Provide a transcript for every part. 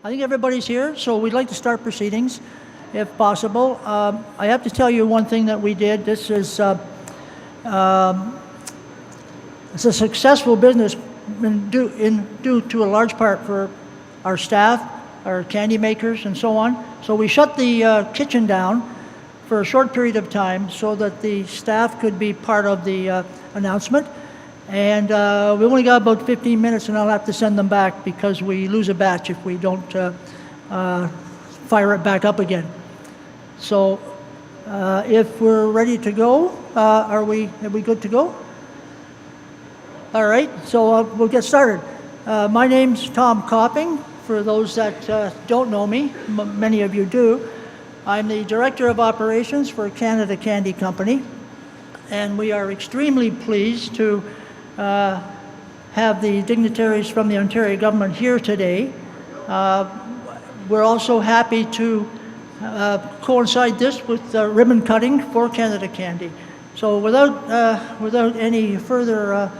I think everybody's here, so we'd like to start proceedings, if possible. I have to tell you one thing that we did. This is it's a successful business due to a large part for our staff, our candy makers, and so on. So we shut the kitchen down for a short period of time so that the staff could be part of the announcement. And we only got about 15 minutes, and I'll have to send them back because we lose a batch if we don't fire it back up again. So if we're ready to go, are we good to go? All right, so we'll get started. My name's Tom Copping. For those that don't know me, many of you do. I'm the Director of Operations for Canada Candy Company, and we are extremely pleased to have the dignitaries from the Ontario government here today. We're also happy to coincide this with ribbon cutting for Canada Candy. So without any further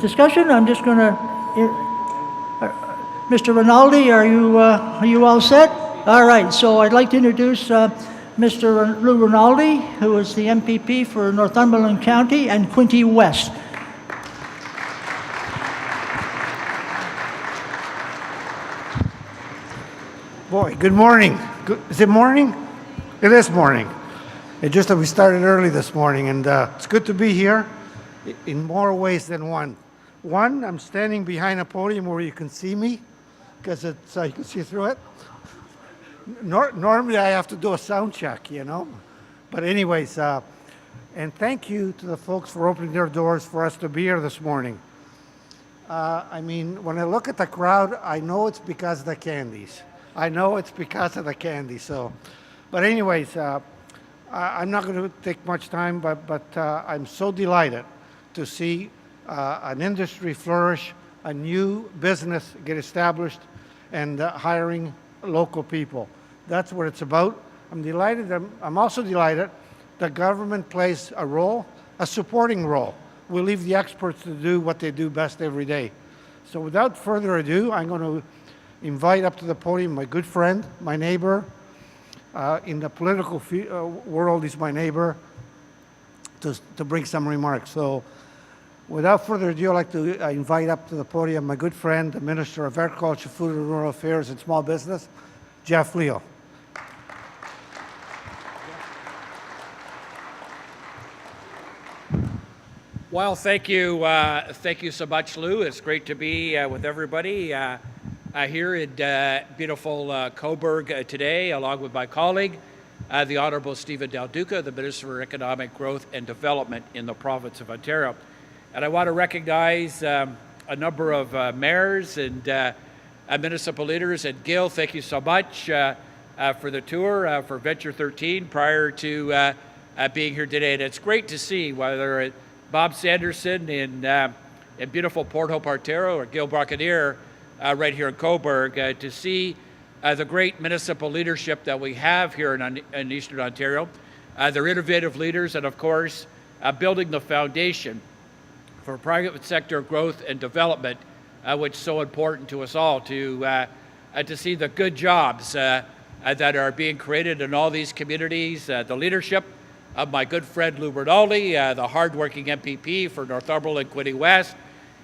discussion, I'm just going to. Mr. Rinaldi, are you all set? All right. So I'd like to introduce Mr. Lou Rinaldi, who is the MPP for Northumberland-Quinte and Quinte West. Boy, good morning. Is it morning? It is morning. It's just that we started early this morning, and it's good to be here in more ways than one. One, I'm standing behind a podium where you can see me, because you can see through it. Normally I have to do a sound check, you know. But anyways, and thank you to the folks for opening their doors for us to be here this morning. I mean, when I look at the crowd, I know it's because of the candies. I know it's because of the candy. So, but anyways, I'm not going to take much time, but I'm so delighted to see an industry flourish, a new business get established, and hiring local people. That's what it's about. I'm delighted. I'm also delighted the government plays a role, a supporting role. We leave the experts to do what they do best every day. So without further ado, I'm going to invite up to the podium my good friend, my neighbor. In the political world, he's my neighbor, to bring some remarks. So without further ado, I'd like to invite up to the podium my good friend, the Minister of Agriculture, Food and Rural Affairs and Small Business, Jeff Leal. Well, thank you so much, Lou. It's great to be with everybody here in beautiful Cobourg today, along with my colleague, the Honourable Stephen Del Duca, the Minister for Economic Growth and Development in the province of Ontario. And I want to recognize a number of mayors and municipal leaders. And Gil, thank you so much for the tour for Venture 13 prior to being here today. And it's great to see whether it's Bob Sanderson in beautiful Port Hope, Ontario, or Gil Braconier right here in Cobourg, to see the great municipal leadership that we have here in Eastern Ontario. They're innovative leaders and, of course, building the foundation for private sector growth and development, which is so important to us all, to see the good jobs that are being created in all these communities, the leadership of my good friend Lou Rinaldi, the hardworking MPP for Northumberland-Quinte West.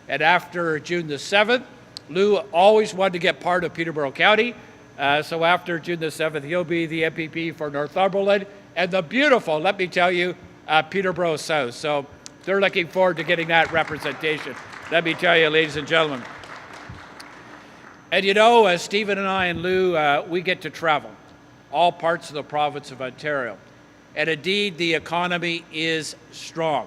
And after June the 7th, Lou always wanted to get part of Peterborough County. So after June the 7th, he'll be the MPP for Northumberland and the beautiful, let me tell you, Peterborough South. So they're looking forward to getting that representation. Let me tell you, ladies and gentlemen. And you know, Stephen and I and Lou, we get to travel all parts of the province of Ontario. And indeed, the economy is strong.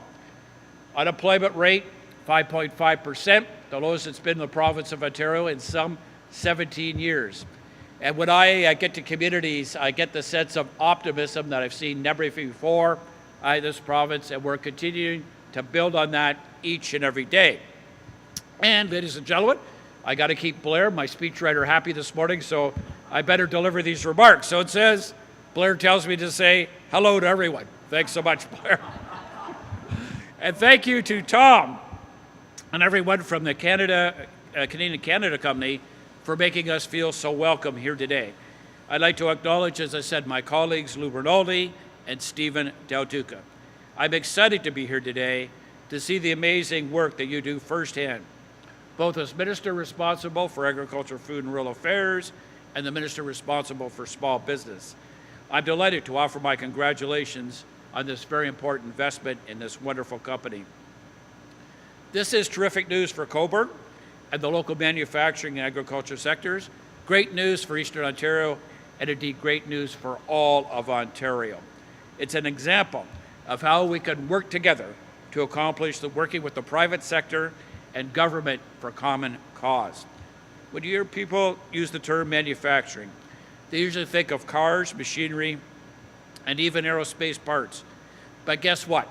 Unemployment rate, 5.5%, the lowest it's been in the province of Ontario in some 17 years. And when I get to communities, I get the sense of optimism that I've seen never before in this province, and we're continuing to build on that each and every day. And ladies and gentlemen, I got to keep Blair, my speechwriter, happy this morning, so I better deliver these remarks. So it says, Blair tells me to say hello to everyone. Thanks so much, Blair. And thank you to Tom and everyone from the Canada Canadian Canada Company for making us feel so welcome here today. I'd like to acknowledge, as I said, my colleagues Lou Rinaldi and Stephen Del Duca. I'm excited to be here today to see the amazing work that you do firsthand, both as Minister responsible for Agriculture, Food and Rural Affairs and the Minister responsible for small business. I'm delighted to offer my congratulations on this very important investment in this wonderful company. This is terrific news for Cobourg and the local manufacturing and agriculture sectors, great news for Eastern Ontario, and indeed great news for all of Ontario. It's an example of how we can work together to accomplish working with the private sector and government for common cause. When you hear people use the term manufacturing, they usually think of cars, machinery, and even aerospace parts. But guess what?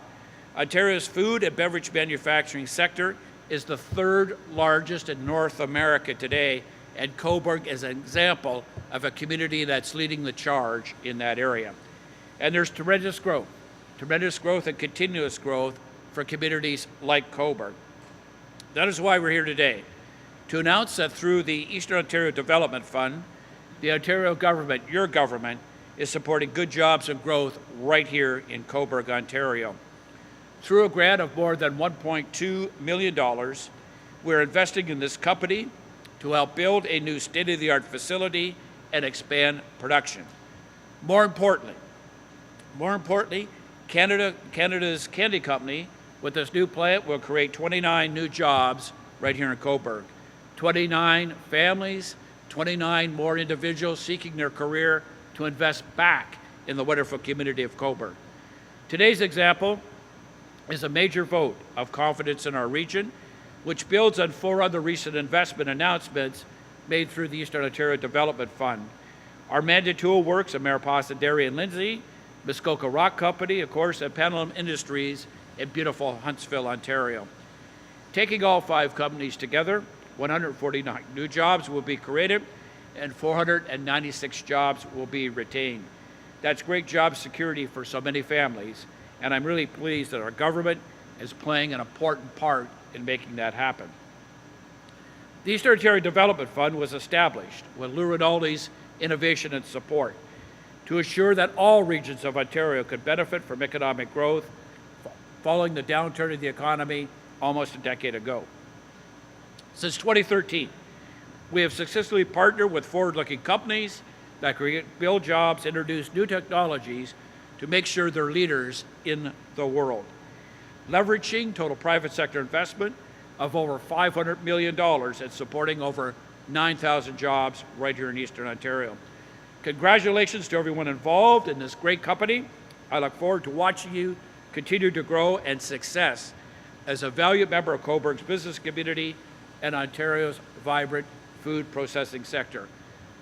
Ontario's food and beverage manufacturing sector is the third largest in North America today, and Cobourg is an example of a community that's leading the charge in that area. And there's tremendous growth and continuous growth for communities like Cobourg. That is why we're here today, to announce that through the Eastern Ontario Development Fund, the Ontario government, your government, is supporting good jobs and growth right here in Cobourg, Ontario. Through a grant of more than $1.2 million, we're investing in this company to help build a new state-of-the-art facility and expand production. More importantly, Canada's Candy Company, with this new plant, will create 29 new jobs right here in Cobourg. 29 families, 29 more individuals seeking their career to invest back in the wonderful community of Cobourg. Today's example is a major vote of confidence in our region, which builds on 4 other recent investment announcements made through the Eastern Ontario Development Fund. Our Manitoul Works of Mariposa Dairy and Lindsay, Muskoka Rock Company, of course, and Pendulum Industries in beautiful Huntsville, Ontario. Taking all 5 companies together, 149 new jobs will be created and 496 jobs will be retained. That's great job security for so many families, and I'm really pleased that our government is playing an important part in making that happen. The Eastern Ontario Development Fund was established with Lou Rinaldi's innovation and support to ensure that all regions of Ontario could benefit from economic growth following the downturn of the economy almost a decade ago. Since 2013, we have successfully partnered with forward-looking companies that build jobs, introduce new technologies to make sure they're leaders in the world. Leveraging total private sector investment of over $500 million and supporting over 9,000 jobs right here in Eastern Ontario. Congratulations to everyone involved in this great company. I look forward to watching you continue to grow and success as a valued member of Cobourg's business community and Ontario's vibrant food processing sector.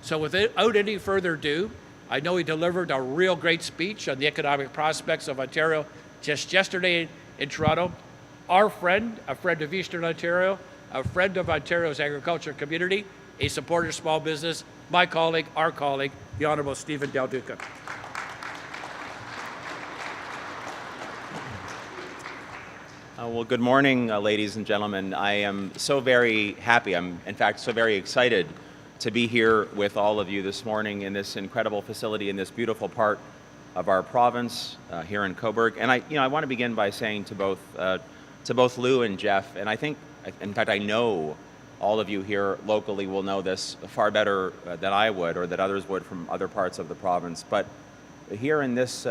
So without any further ado, I know he delivered a real great speech on the economic prospects of Ontario just yesterday in Toronto. Our friend, a friend of Eastern Ontario, a friend of Ontario's agriculture community, a supporter of small business, my colleague, our colleague, the Honourable Stephen Del Duca. Well, good morning, ladies and gentlemen. I am so very happy. I'm, in fact, so very excited to be here with all of you this morning in this incredible facility in this beautiful part of our province here in Cobourg. And I want to begin by saying to both Lou and Jeff, and I think, in fact, I know all of you here locally will know this far better than I would, or that others would from other parts of the province. But here in this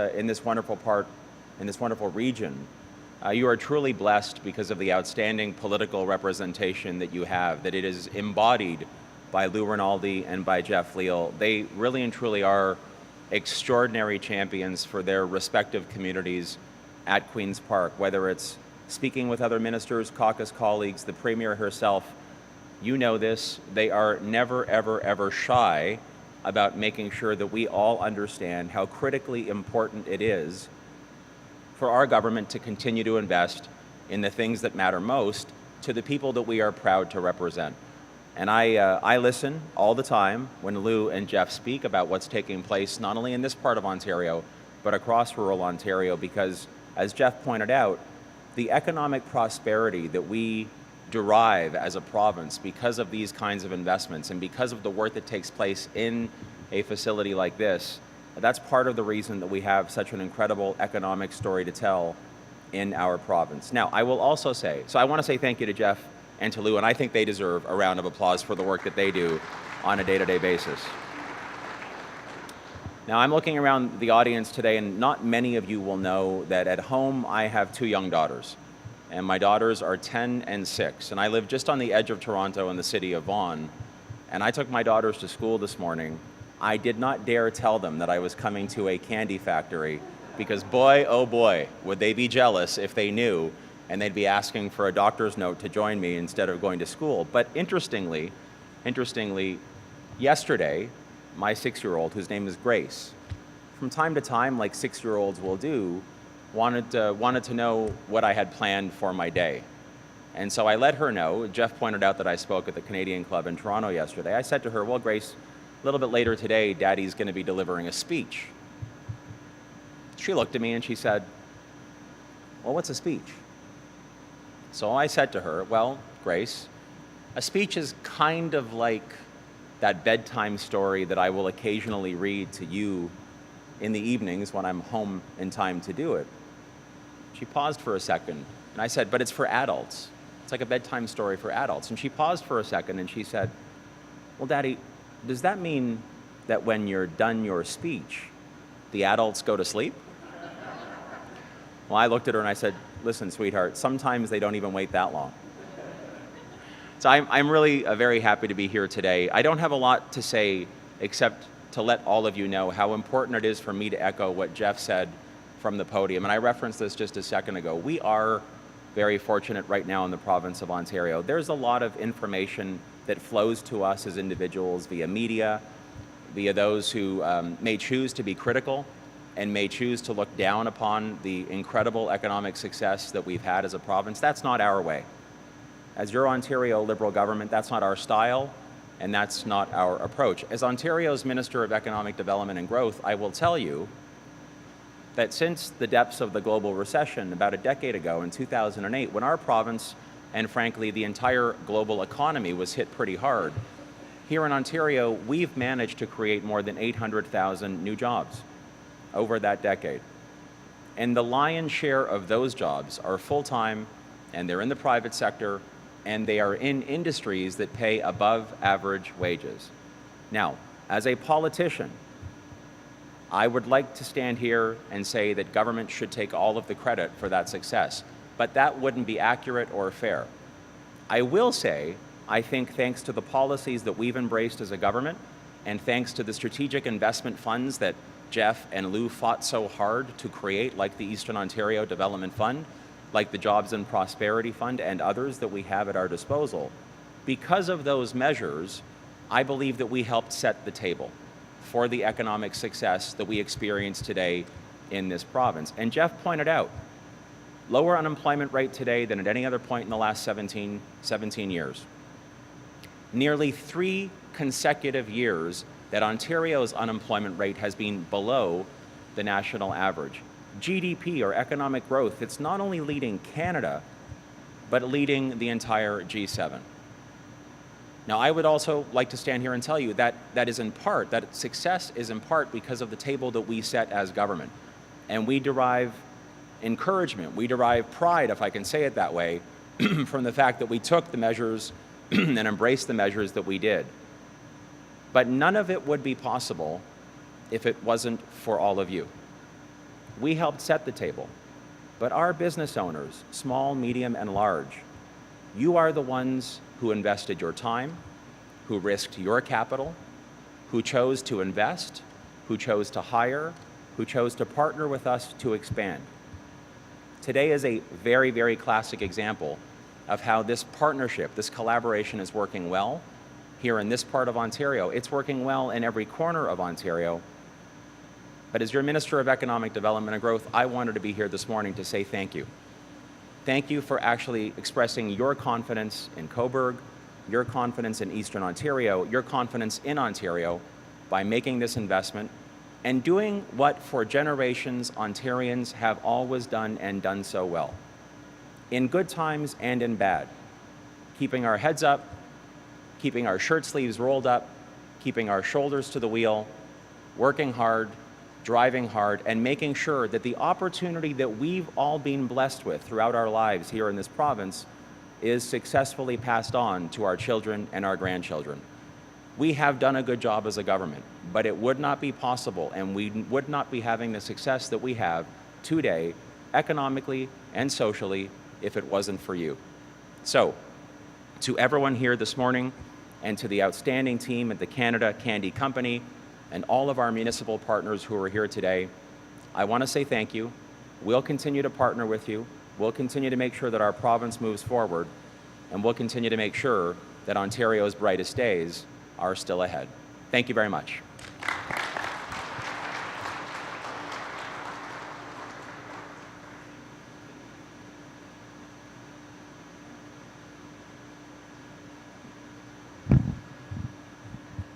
wonderful part, in this wonderful region, you are truly blessed because of the outstanding political representation that you have, that it is embodied by Lou Rinaldi and by Jeff Leal. They really and truly are extraordinary champions for their respective communities at Queen's Park, whether it's speaking with other ministers, caucus colleagues, the Premier herself. You know this. They are never, ever, ever shy about making sure that we all understand how critically important it is for our government to continue to invest in the things that matter most to the people that we are proud to represent. And I listen all the time when Lou and Jeff speak about what's taking place not only in this part of Ontario, but across rural Ontario, because as Jeff pointed out, the economic prosperity that we derive as a province because of these kinds of investments and because of the work that takes place in a facility like this, that's part of the reason that we have such an incredible economic story to tell in our province. Now, I will also say, so I want to say thank you to Jeff and to Lou, and I think they deserve a round of applause for the work that they do on a day-to-day basis. Now, I'm looking around the audience today, and not many of you will know that at home I have 2 young daughters, and my daughters are 10 and 6, and I live just on the edge of Toronto in the city of Vaughan, and I took my daughters to school this morning. I did not dare tell them that I was coming to a candy factory because boy, oh boy, would they be jealous if they knew, and they'd be asking for a doctor's note to join me instead of going to school. But interestingly, yesterday, my 6-year-old, whose name is Grace, from time to time, like 6-year-olds will do, wanted to know what I had planned for my day. And so I let her know. Jeff pointed out that I spoke at the Canadian Club in Toronto yesterday. I said to her, well, Grace, a little bit later today, Daddy's going to be delivering a speech. She looked at me and she said, well, what's a speech? So I said to her, well, Grace, a speech is kind of like that bedtime story that I will occasionally read to you in the evenings when I'm home in time to do it. She paused for a second, and I said, but it's for adults. It's like a bedtime story for adults. And she paused for a second, and she said, well, Daddy, does that mean that when you're done your speech, the adults go to sleep? Well, I looked at her and I said, listen, sweetheart, sometimes they don't even wait that long. So I'm really very happy to be here today. I don't have a lot to say except to let all of you know how important it is for me to echo what Jeff said from the podium. And I referenced this just a second ago. We are very fortunate right now in the province of Ontario. There's a lot of information that flows to us as individuals via media, via those who may choose to be critical and may choose to look down upon the incredible economic success that we've had as a province. That's not our way. As your Ontario Liberal government, that's not our style, and that's not our approach. As Ontario's Minister of Economic Development and Growth, I will tell you that since the depths of the global recession about a decade ago in 2008, when our province and frankly the entire global economy was hit pretty hard, here in Ontario, we've managed to create more than 800,000 new jobs over that decade. And the lion's share of those jobs are full-time, and they're in the private sector, and they are in industries that pay above average wages. Now, as a politician, I would like to stand here and say that government should take all of the credit for that success, but that wouldn't be accurate or fair. I will say, I think thanks to the policies that we've embraced as a government, and thanks to the strategic investment funds that Jeff and Lou fought so hard to create, like the Eastern Ontario Development Fund, like the Jobs and Prosperity Fund, and others that we have at our disposal. Because of those measures, I believe that we helped set the table for the economic success that we experience today in this province. And Jeff pointed out, lower unemployment rate today than at any other point in the last 17 years. Nearly 3 consecutive years that Ontario's unemployment rate has been below the national average. GDP, or economic growth, it's not only leading Canada, but leading the entire G7. Now, I would also like to stand here and tell you that that success is in part because of the table that we set as government. And we derive encouragement, we derive pride, if I can say it that way, from the fact that we took the measures and embraced the measures that we did. But none of it would be possible if it wasn't for all of you. We helped set the table, but our business owners, small, medium, and large, you are the ones who invested your time, who risked your capital, who chose to invest, who chose to hire, who chose to partner with us to expand. Today is a very, very classic example of how this partnership, this collaboration is working well here in this part of Ontario. It's working well in every corner of Ontario. But as your Minister of Economic Development and Growth, I wanted to be here this morning to say thank you. Thank you for actually expressing your confidence in Cobourg, your confidence in Eastern Ontario, your confidence in Ontario by making this investment and doing what for generations Ontarians have always done and done so well. In good times and in bad, keeping our heads up, keeping our shirt sleeves rolled up, keeping our shoulders to the wheel, working hard, driving hard, and making sure that the opportunity that we've all been blessed with throughout our lives here in this province is successfully passed on to our children and our grandchildren. We have done a good job as a government, but it would not be possible, and we would not be having the success that we have today, economically and socially, if it wasn't for you. So, to everyone here this morning, and to the outstanding team at the Canada Candy Company, and all of our municipal partners who are here today, I want to say thank you. We'll continue to partner with you. We'll continue to make sure that our province moves forward, and we'll continue to make sure that Ontario's brightest days are still ahead. Thank you very much.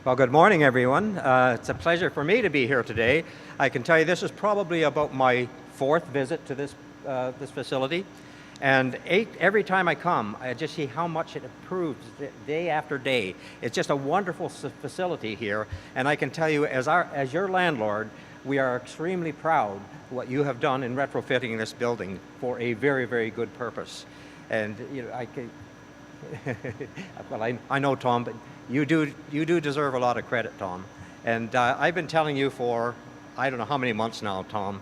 Well, good morning, everyone. It's a pleasure for me to be here today. I can tell you this is probably about my 4th visit to this facility. And every time I come, I just see how much it improves day after day. It's just a wonderful facility here. And I can tell you, as your landlord, we are extremely proud what you have done in retrofitting this building for a very, very good purpose. And you know, well, I know, Tom, but you do deserve a lot of credit, Tom. And I've been telling you for, I don't know how many months now, Tom,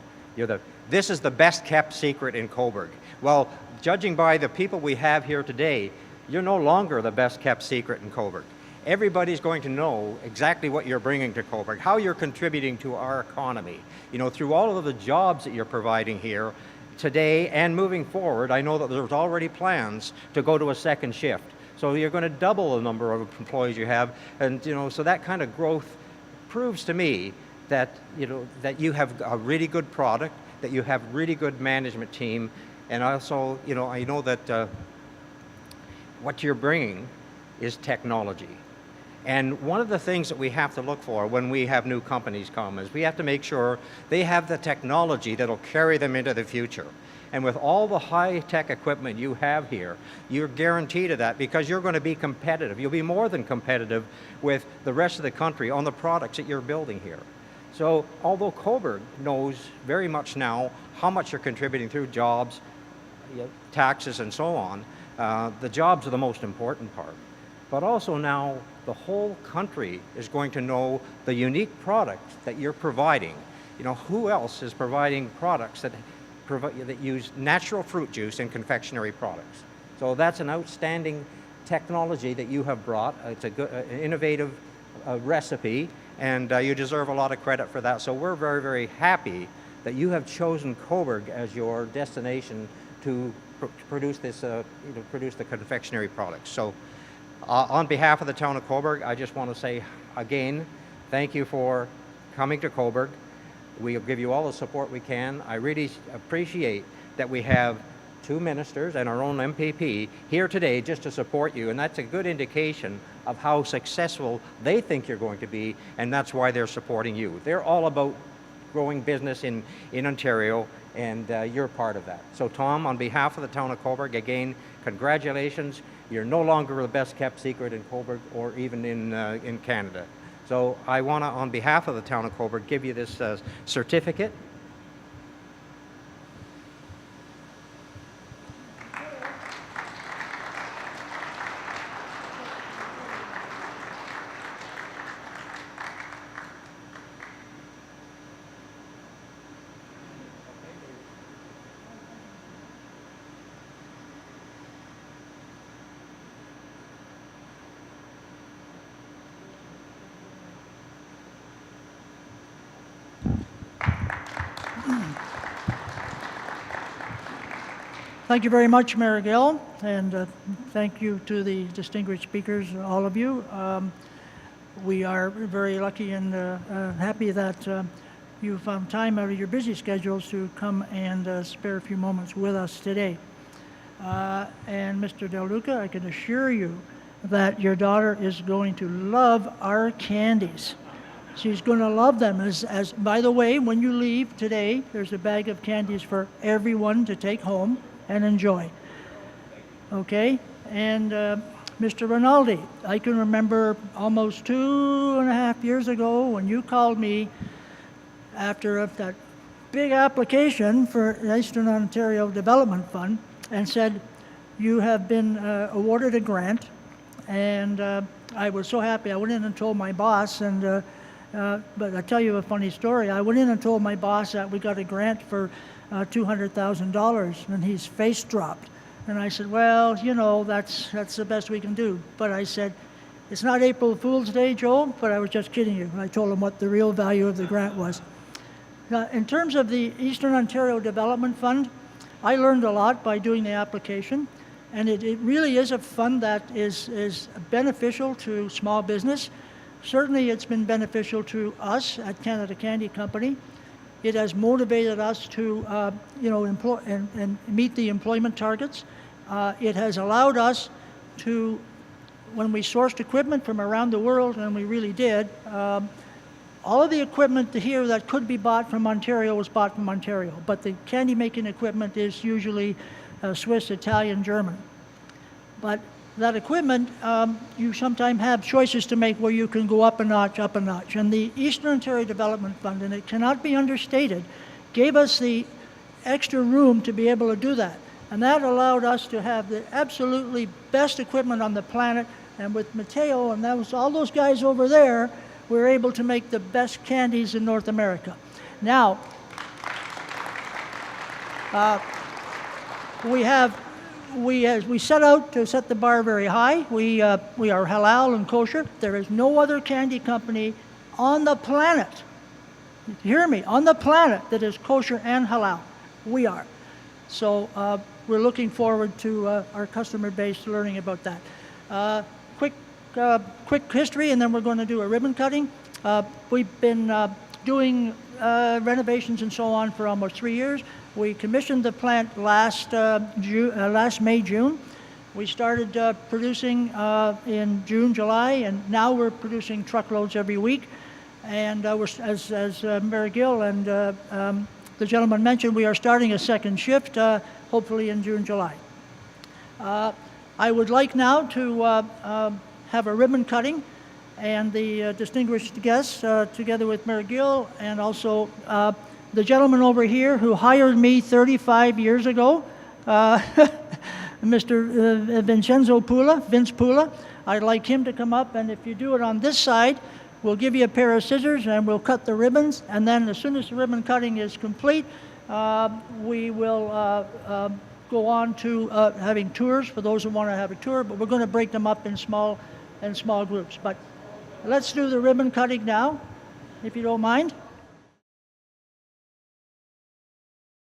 this is the best kept secret in Cobourg. Well, judging by the people we have here today, you're no longer the best kept secret in Cobourg. Everybody's going to know exactly what you're bringing to Cobourg, how you're contributing to our economy. You know, through all of the jobs that you're providing here today and moving forward. I know that there's already plans to go to a 2nd shift. So you're going to double the number of employees you have, and you know, so that kind of growth proves to me that that you have a really good product, that you have really good management team, and also I know that what you're bringing is technology. And one of the things that we have to look for when we have new companies come is we have to make sure they have the technology that'll carry them into the future. And with all the high-tech equipment you have here, you're guaranteed of that because you're going to be competitive. You'll be more than competitive with the rest of the country on the products that you're building here. So although Cobourg knows very much now how much you're contributing through jobs, taxes, and so on, the jobs are the most important part. But also now the whole country is going to know the unique product that you're providing. Who else is providing products that use natural fruit juice in confectionery products? So that's an outstanding technology that you have brought. It's a good, innovative recipe, and you deserve a lot of credit for that. So we're very, very happy that you have chosen Cobourg as your destination to produce this, produce the confectionery products. So on behalf of the town of Cobourg, I just want to say again, thank you for coming to Cobourg. We'll give you all the support we can. I really appreciate that we have 2 ministers and our own MPP here today just to support you, and that's a good indication of how successful they think you're going to be, and that's why they're supporting you. They're all about growing business in Ontario, and you're part of that. So Tom, on behalf of the town of Cobourg, again, congratulations. You're no longer the best kept secret in Cobourg or even in Canada. So I want to, on behalf of the town of Cobourg, give you this certificate. Thank you very much, Mayor Gill, and thank you to the distinguished speakers, all of you. We are very lucky and happy that you found time out of your busy schedules to come and spare a few moments with us today. And Mr. Del Duca, I can assure you that your daughter is going to love our candies. She's going to love them. As by the way, when you leave today, there's a bag of candies for everyone to take home and enjoy. Okay? And Mr. Rinaldi, I can remember almost 2.5 years ago when you called me after that big application for the Eastern Ontario Development Fund and said, you have been awarded a grant. And I was so happy. I went in and told my boss, but I'll tell you a funny story. I went in and told my boss that we got a grant for $200,000, and his face dropped. And I said, well, you know, that's the best we can do. But I said, it's not April Fool's Day, Joe, but I was just kidding you. And I told him what the real value of the grant was. In terms of the Eastern Ontario Development Fund, I learned a lot by doing the application. And it really is a fund that is beneficial to small business. Certainly it's been beneficial to us at Canada Candy Company. It has motivated us to employ and meet the employment targets. It has allowed us to, when we sourced equipment from around the world, and we really did, all of the equipment here that could be bought from Ontario was bought from Ontario. But the candy making equipment is usually Swiss, Italian, German. But that equipment, you sometimes have choices to make where you can go up a notch, up a notch. And the Eastern Ontario Development Fund, and it cannot be understated, gave us the extra room to be able to do that. And that allowed us to have the absolutely best equipment on the planet. And with Mateo and all those guys over there, we were able to make the best candies in North America. Now, we set out to set the bar very high. We are halal and kosher. There is no other candy company on the planet, hear me, on the planet that is kosher and halal. We are. So we're looking forward to our customer base learning about that. Quick history, and then we're going to do a ribbon cutting. We've been doing renovations and so on for almost 3 years. We commissioned the plant last May, June. We started producing in June, July, and now we're producing truckloads every week. And as Mayor Gill and the gentleman mentioned, we are starting a second shift, hopefully in June, July. I would like now to have a ribbon cutting, and the distinguished guests, together with Mayor Gill, and also the gentleman over here who hired me 35 years ago, Mr. Vince Pula. I'd like him to come up, and if you do it on this side, we'll give you a pair of scissors and we'll cut the ribbons, and then as soon as the ribbon cutting is complete, we will go on to having tours for those who want to have a tour, but we're going to break them up in small groups. But let's do the ribbon cutting now, if you don't mind.